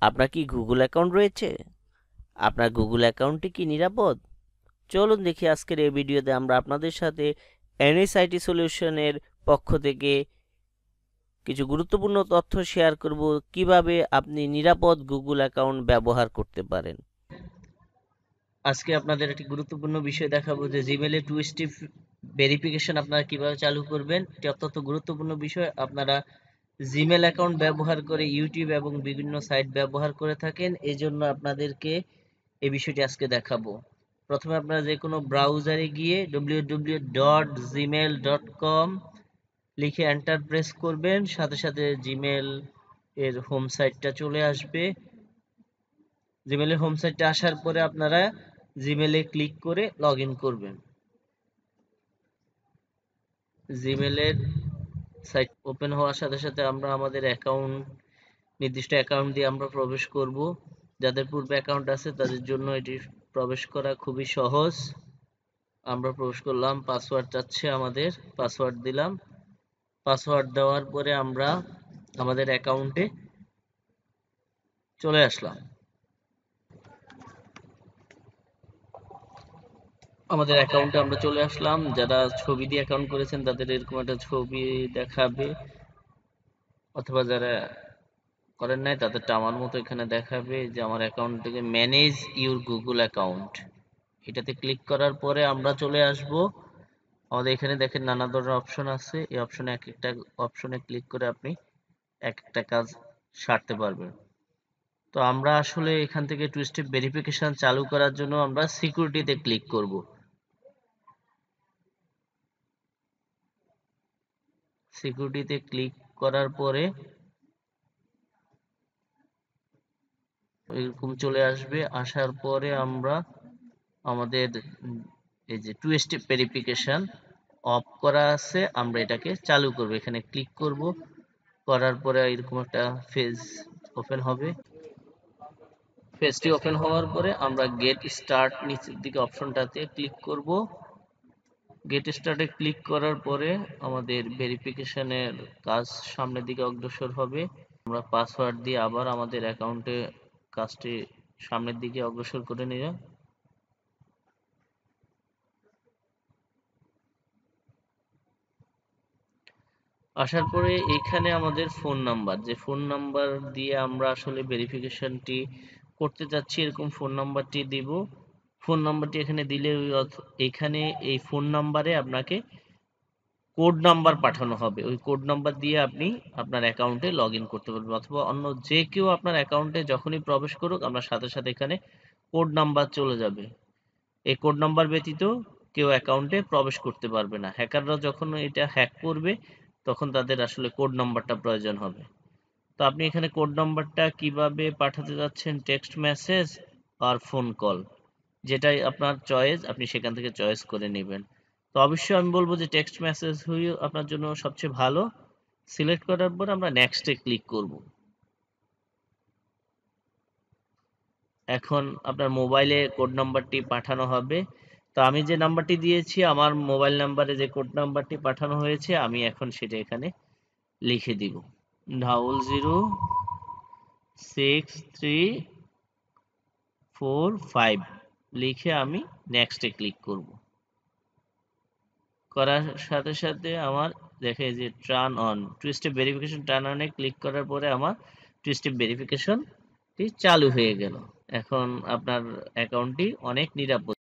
আপনার কি Google account রয়েছে? আপনার গুগল অ্যাকাউন্টটি কি নিরাপদ? চলুন দেখি আজকের এই ভিডিওতে আমরা আপনাদের সাথে এনএসআইটি সলিউশনের পক্ষ থেকে কিছু গুরুত্বপূর্ণ তথ্য শেয়ার করব কিভাবে আপনি নিরাপদ গুগল অ্যাকাউন্ট ব্যবহার করতে পারেন। আজকে আপনাদের একটি গুরুত্বপূর্ণ বিষয় দেখাবো যে জিমেলে টু স্টেপ ভেরিফিকেশন আপনারা কিভাবে চালু করবেন। এটি অত্যন্ত গুরুত্বপূর্ণ বিষয়। আপনারা জিমেল অ্যাকাউন্ট ব্যবহার করে ইউটিউব এবং বিভিন্ন সাইট ব্যবহার করে থাকেন, এই জন্য আপনাদেরকে এই বিষয়টি আজকে দেখাবো। প্রথমে আপনারা যে কোনো ব্রাউজারে গিয়ে www.gmail.com লিখে এন্টার প্রেস করবেন, সাথে সাথে জিমেল এর হোম সাইটটা চলে আসবে। জিমেলের হোম সাইটে আসার পরে আপনারা জিমেলে ক্লিক করে লগ ইন করবেন। জিমেলের সাইট ওপেন হওয়ার সাথে সাথে আমরা আমাদের অ্যাকাউন্ট, নির্দিষ্ট অ্যাকাউন্ট দিয়ে আমরা প্রবেশ করব। যাদের পূর্বে অ্যাকাউন্ট আছে তাদের জন্য এটি প্রবেশ করা খুবই সহজ। আমরা প্রবেশ করলাম, পাসওয়ার্ড চাচ্ছে আমাদের, পাসওয়ার্ড দিলাম। পাসওয়ার্ড দেওয়ার পরে আমরা আমাদের অ্যাকাউন্টে চলে আসলাম। আমাদের অ্যাকাউন্টে আমরা চলে আসলাম। যারা ছবি দিয়ে অ্যাকাউন্ট করেছেন তাদের এরকম একটা ছবি দেখাবে, অথবা যারা করেন নাই তাদেরটা আমার মতো এখানে দেখাবে যে আমার অ্যাকাউন্ট থেকে ম্যানেজ ইউর গুগল অ্যাকাউন্ট, এটাতে ক্লিক করার পরে আমরা চলে আসব। আমাদের এখানে দেখেন নানা ধরনের অপশন আছে, এই অপশনে এক একটা অপশনে ক্লিক করে আপনি এক একটা কাজ সারতে পারবেন। তো আমরা আসলে এখান থেকে টু স্টেপ ভেরিফিকেশন চালু করার জন্য আমরা সিকিউরিটিতে ক্লিক করব। সিকিউরিটিতে ক্লিক করার পরে এরকম চলে আসবে। আসার পরে আমরা আমাদের এই যে টু স্টেপ ভেরিফিকেশন অফ করা আছে, আমরা এটাকে চালু করব। এখানে ক্লিক করব, করার পরে এরকম একটা পেজ ওপেন হবে। পেজটি ওপেন হওয়ার পরে আমরা গেট স্টার্ট নিচের দিকে অপশনটাতে ক্লিক করব। গেট স্টার্টে ক্লিক করার পরে আমাদের ভেরিফিকেশনের কাজ সামনের দিকে অগ্রসর হবে। আমরা পাসওয়ার্ড দিয়ে আবার আমাদের অ্যাকাউন্টে কাজটি সামনের দিকে অগ্রসর করে নিয়ে আসার পরে এখানে আমাদের ফোন নাম্বার, যে ফোন নাম্বার দিয়ে আমরা আসলে ভেরিফিকেশনটি করতে চাচ্ছি এরকম ফোন নাম্বারটি দিব। ফোন নাম্বারটি এখানে দিলে এখানে এই ফোন নাম্বারে আপনাকে কোড নাম্বার পাঠানো হবে। ওই কোড নাম্বার দিয়ে আপনি আপনার অ্যাকাউন্টে লগ ইন করতে পারবেন, অথবা অন্য যে কেউ আপনার অ্যাকাউন্টে যখনই প্রবেশ করুক আপনার সাথে সাথে এখানে কোড নাম্বার চলে যাবে। এই কোড নাম্বার ব্যতীত কেউ অ্যাকাউন্টে প্রবেশ করতে পারবে না। হ্যাকাররা যখন এটা হ্যাক করবে তখন তাদের আসলে কোড নাম্বারটা প্রয়োজন হবে। তো আপনি এখানে কোড নাম্বারটা কিভাবে পাঠাতে যাচ্ছেন, টেক্সট মেসেজ আর ফোন কল, যেটাই আপনার চয়েস আপনি সেখান থেকে চয়েস করে নেবেন। তো অবশ্যই আমি বলবো যে টেক্সট মেসেজ হয়ে আপনার জন্য সবচেয়ে ভালো। সিলেক্ট করার পর আমরা নেক্সটে ক্লিক করব। এখন আপনার মোবাইলে কোড নাম্বারটি পাঠানো হবে। তো আমি যে নাম্বারটি দিয়েছি আমার মোবাইল নাম্বারে যে কোড নাম্বারটি পাঠানো হয়েছে আমি এখন সেটা এখানে লিখে দিব, 006345 লিখে আমি নেক্সটে ক্লিক করব। করার সাথে সাথে আমার দেখে যে turn on, two step verification turn অনে ক্লিক করার পরে আমার টু স্টেপ ভেরিফিকেশনটি চালু হয়ে গেল। এখন আপনার অ্যাকাউন্টটি অনেক নিরাপদ।